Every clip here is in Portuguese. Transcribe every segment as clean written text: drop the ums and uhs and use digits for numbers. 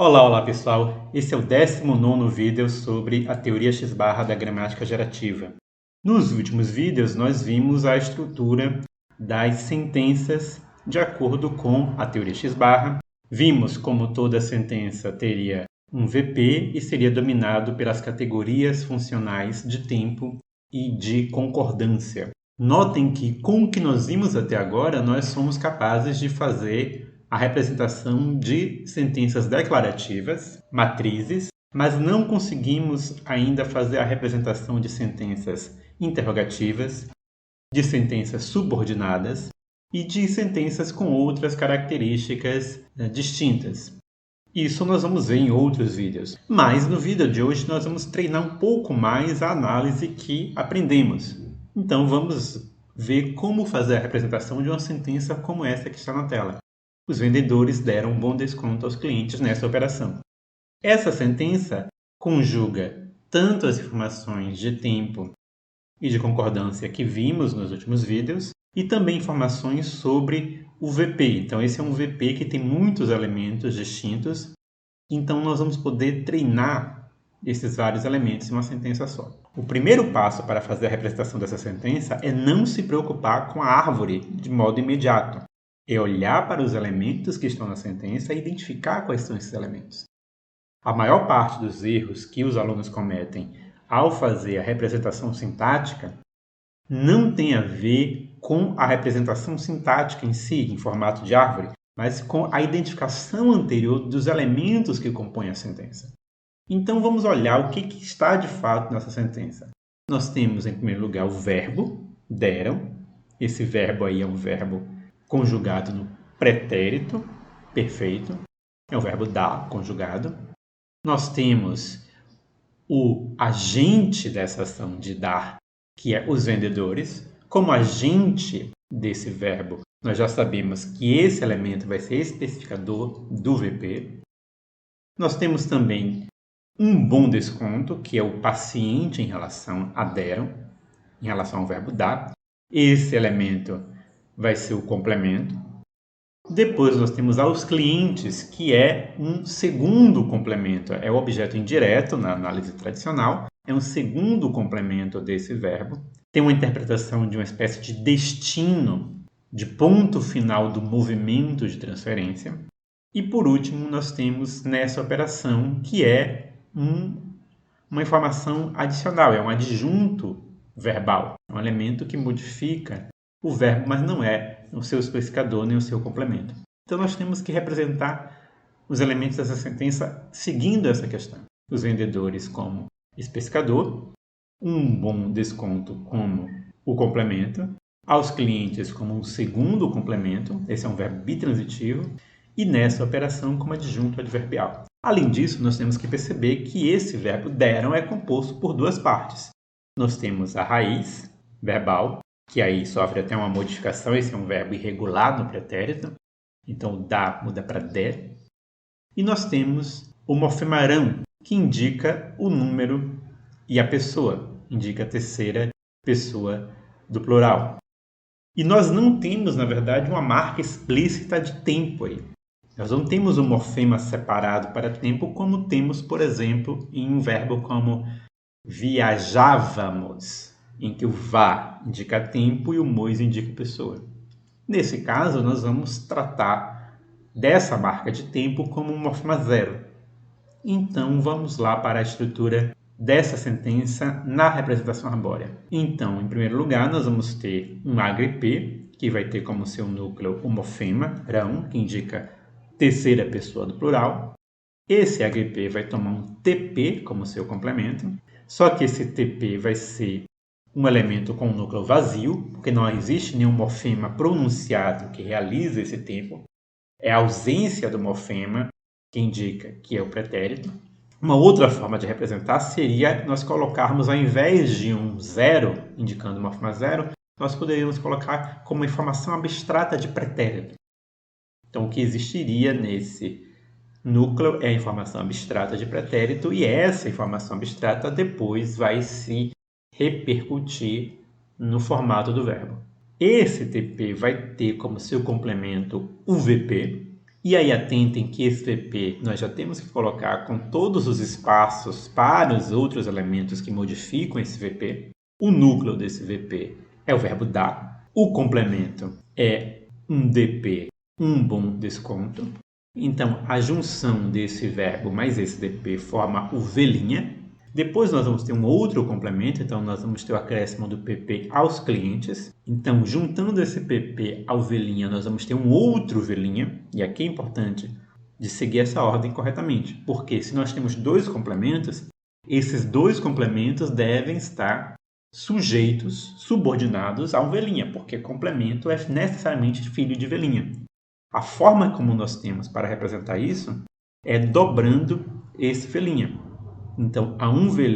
Olá pessoal! Esse é o 19º vídeo sobre a teoria X-barra da gramática gerativa. Nos últimos vídeos nós vimos a estrutura das sentenças de acordo com a teoria X-barra. Vimos como toda sentença teria um VP e seria dominado pelas categorias funcionais de tempo e de concordância. Notem que com o que nós vimos até agora nós somos capazes de fazer a representação de sentenças declarativas, matrizes, mas não conseguimos ainda fazer a representação de sentenças interrogativas, de sentenças subordinadas e de sentenças com outras características distintas. Isso nós vamos ver em outros vídeos. Mas no vídeo de hoje nós vamos treinar um pouco mais a análise que aprendemos. Então vamos ver como fazer a representação de uma sentença como essa que está na tela. Os vendedores deram um bom desconto aos clientes nessa operação. Essa sentença conjuga tanto as informações de tempo e de concordância que vimos nos últimos vídeos e também informações sobre o VP. Então esse é um VP que tem muitos elementos distintos, então nós vamos poder treinar esses vários elementos em uma sentença só. O primeiro passo para fazer a representação dessa sentença é não se preocupar com a árvore de modo imediato. É olhar para os elementos que estão na sentença e identificar quais são esses elementos. A maior parte dos erros que os alunos cometem ao fazer a representação sintática não tem a ver com a representação sintática em si, em formato de árvore, mas com a identificação anterior dos elementos que compõem a sentença. Então vamos olhar o que está de fato nessa sentença. Nós temos, em primeiro lugar, o verbo deram. Esse verbo aí é um verbo conjugado no pretérito perfeito, é o verbo dar conjugado. Nós temos o agente dessa ação de dar, que é os vendedores. Como agente desse verbo, nós já sabemos que esse elemento vai ser especificador do VP. Nós temos também um bom desconto, que é o paciente em relação a deram, em relação ao verbo dar. Esse elemento vai ser o complemento. Depois nós temos aos clientes, que é um segundo complemento. É o objeto indireto na análise tradicional. É um segundo complemento desse verbo. Tem uma interpretação de uma espécie de destino, de ponto final do movimento de transferência. E por último, nós temos nessa operação, que é uma informação adicional, é um adjunto verbal. É um elemento que modifica o verbo, mas não é o seu especificador nem o seu complemento. Então nós temos que representar os elementos dessa sentença seguindo essa questão. Os vendedores como especificador, um bom desconto como o complemento, aos clientes como um segundo complemento, esse é um verbo bitransitivo, e nessa operação como adjunto adverbial. Além disso, nós temos que perceber que esse verbo deram é composto por duas partes. Nós temos a raiz verbal, que aí sofre até uma modificação, esse é um verbo irregular no pretérito, então dá muda para der. E nós temos o morfema rão, que indica o número e a pessoa, indica a terceira pessoa do plural. E nós não temos, na verdade, uma marca explícita de tempo aí. Nós não temos um morfema separado para tempo, como temos, por exemplo, em um verbo como viajávamos, em que o vá indica tempo e o mos indica pessoa. Nesse caso, nós vamos tratar dessa marca de tempo como um morfema zero. Então, vamos lá para a estrutura dessa sentença na representação arbórea. Então, em primeiro lugar, nós vamos ter um AGP, que vai ter como seu núcleo o morfema rão, que indica terceira pessoa do plural. Esse AGP vai tomar um TP como seu complemento, só que esse TP vai ser um elemento com um núcleo vazio, porque não existe nenhum morfema pronunciado que realize esse tempo. É a ausência do morfema que indica que é o pretérito. Uma outra forma de representar seria nós colocarmos, ao invés de um zero, indicando o morfema zero, nós poderíamos colocar como informação abstrata de pretérito. Então, o que existiria nesse núcleo é a informação abstrata de pretérito, e essa informação abstrata depois vai se repercutir no formato do verbo. Esse TP vai ter como seu complemento o VP, E aí atentem que esse VP nós já temos que colocar com todos os espaços para os outros elementos que modificam esse VP. O núcleo desse VP é o verbo dar. O complemento é um DP, um bom desconto. Então, a junção desse verbo mais esse DP forma o V'. Depois nós vamos ter um outro complemento, então nós vamos ter o acréscimo do PP aos clientes. Então, juntando esse PP ao V', nós vamos ter um outro V', e aqui é importante de seguir essa ordem corretamente, porque se nós temos dois complementos, esses dois complementos devem estar sujeitos, subordinados ao V', porque complemento é necessariamente filho de V'. A forma como nós temos para representar isso é dobrando esse V'. Então, há um V'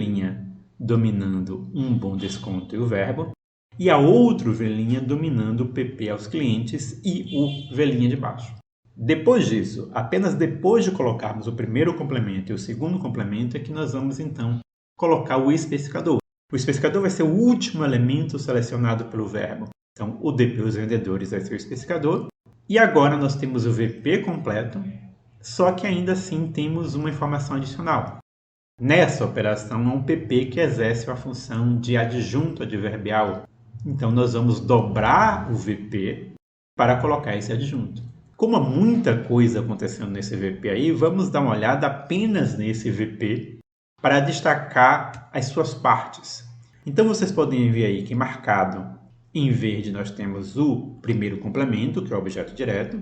dominando um bom desconto e o verbo, e há outro V' dominando o PP aos clientes e o V' de baixo. Depois disso, apenas depois de colocarmos o primeiro complemento e o segundo complemento, é que nós vamos, então, colocar o especificador. O especificador vai ser o último elemento selecionado pelo verbo. Então, o DP os vendedores vai ser o especificador. E agora nós temos o VP completo, só que ainda assim temos uma informação adicional. Nessa operação, é um PP que exerce a função de adjunto adverbial. Então, nós vamos dobrar o VP para colocar esse adjunto. Como há muita coisa acontecendo nesse VP aí, vamos dar uma olhada apenas nesse VP para destacar as suas partes. Então, vocês podem ver aí que marcado em verde nós temos o primeiro complemento, que é o objeto direto.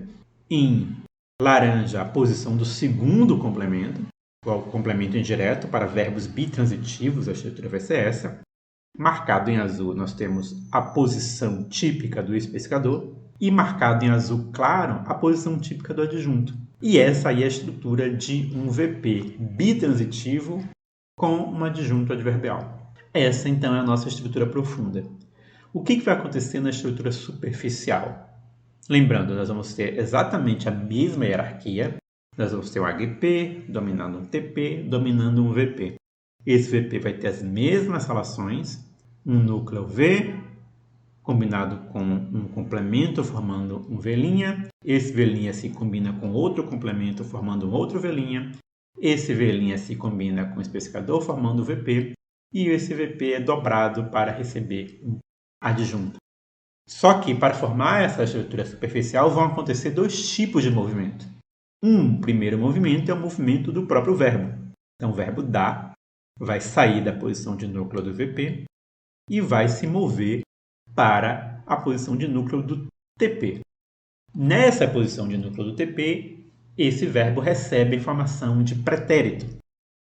Em laranja, a posição do segundo complemento, o complemento indireto para verbos bitransitivos, a estrutura vai ser essa. Marcado em azul, nós temos a posição típica do especificador. E marcado em azul claro, a posição típica do adjunto. E essa aí é a estrutura de um VP bitransitivo com um adjunto adverbial. Essa, então, é a nossa estrutura profunda. O que vai acontecer na estrutura superficial? Lembrando, nós vamos ter exatamente a mesma hierarquia. Nós vamos ter um HP dominando um TP, dominando um VP. Esse VP vai ter as mesmas relações, um núcleo V, combinado com um complemento formando um V'. Esse V' se combina com outro complemento formando um outro V'. Esse V' se combina com o especificador formando o VP. E esse VP é dobrado para receber um adjunto. Só que para formar essa estrutura superficial vão acontecer dois tipos de movimento. Um primeiro movimento é o movimento do próprio verbo. Então, o verbo dar vai sair da posição de núcleo do VP e vai se mover para a posição de núcleo do TP. Nessa posição de núcleo do TP, esse verbo recebe a informação de pretérito,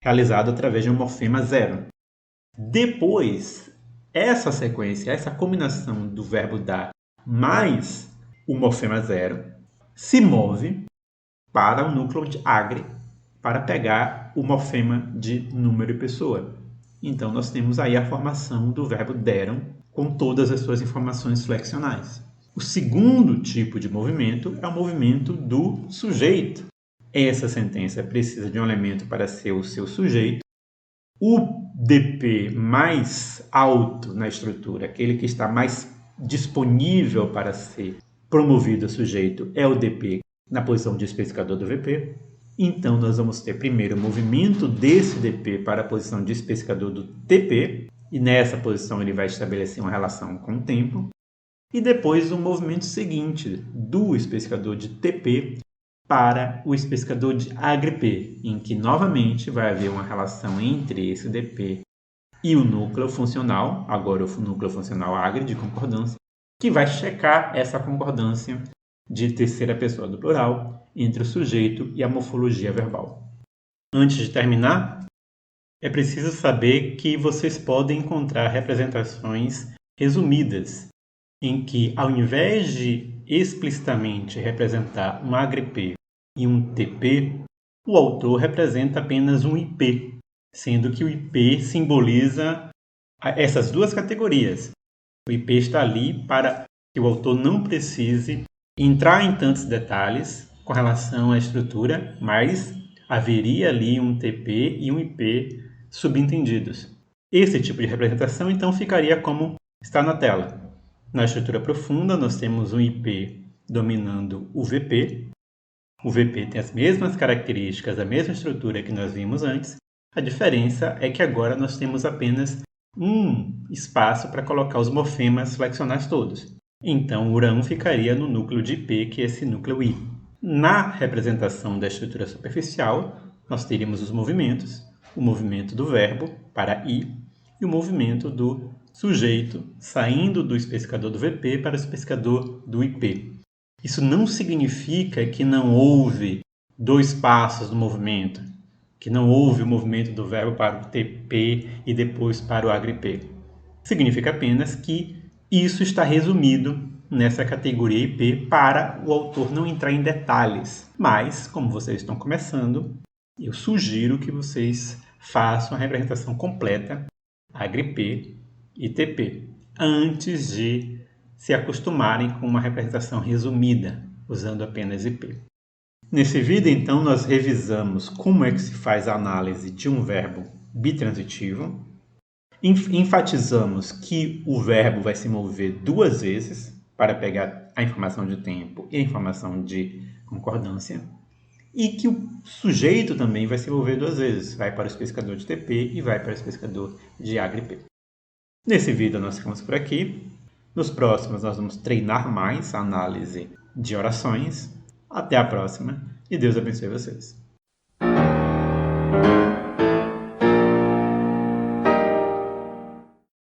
realizado através de um morfema zero. Depois, essa sequência, essa combinação do verbo dar mais o morfema zero, se move para o núcleo de agre, para pegar o morfema de número e pessoa. Então, nós temos aí a formação do verbo deram, com todas as suas informações flexionais. O segundo tipo de movimento é o movimento do sujeito. Essa sentença precisa de um elemento para ser o seu sujeito. O DP mais alto na estrutura, aquele que está mais disponível para ser promovido a sujeito, é o DP na posição de especificador do VP. Então, nós vamos ter primeiro o movimento desse DP para a posição de especificador do TP, e nessa posição ele vai estabelecer uma relação com o tempo. E depois o movimento seguinte do especificador de TP para o especificador de agre-P, em que novamente vai haver uma relação entre esse DP e o núcleo funcional, agora o núcleo funcional agre de concordância, que vai checar essa concordância de terceira pessoa do plural entre o sujeito e a morfologia verbal. Antes de terminar, é preciso saber que vocês podem encontrar representações resumidas, em que, ao invés de explicitamente representar um agre-P e um TP, o autor representa apenas um IP, sendo que o IP simboliza essas duas categorias. O IP está ali para que o autor não precise entrar em tantos detalhes com relação à estrutura, mas haveria ali um TP e um IP subentendidos. Esse tipo de representação, então, ficaria como está na tela. Na estrutura profunda, nós temos um IP dominando o VP. O VP tem as mesmas características, a mesma estrutura que nós vimos antes. A diferença é que agora nós temos apenas um espaço para colocar os morfemas flexionais todos. Então, o URA1 ficaria no núcleo de IP, que é esse núcleo I. Na representação da estrutura superficial, nós teríamos os movimentos, o movimento do verbo para I e o movimento do sujeito saindo do especificador do VP para o especificador do IP. Isso não significa que não houve dois passos do movimento, que não houve o movimento do verbo para o TP e depois para o AGRIP. Significa apenas que isso está resumido nessa categoria IP para o autor não entrar em detalhes. Mas, como vocês estão começando, eu sugiro que vocês façam a representação completa AGRIP e TP antes de se acostumarem com uma representação resumida, usando apenas IP. Nesse vídeo, então, nós revisamos como é que se faz a análise de um verbo bitransitivo. Enfatizamos que o verbo vai se mover duas vezes para pegar a informação de tempo e a informação de concordância. E que o sujeito também vai se mover duas vezes, vai para o especificador de TP e vai para o especificador de AGRIP. Nesse vídeo nós ficamos por aqui. Nos próximos nós vamos treinar mais a análise de orações. Até a próxima e Deus abençoe vocês.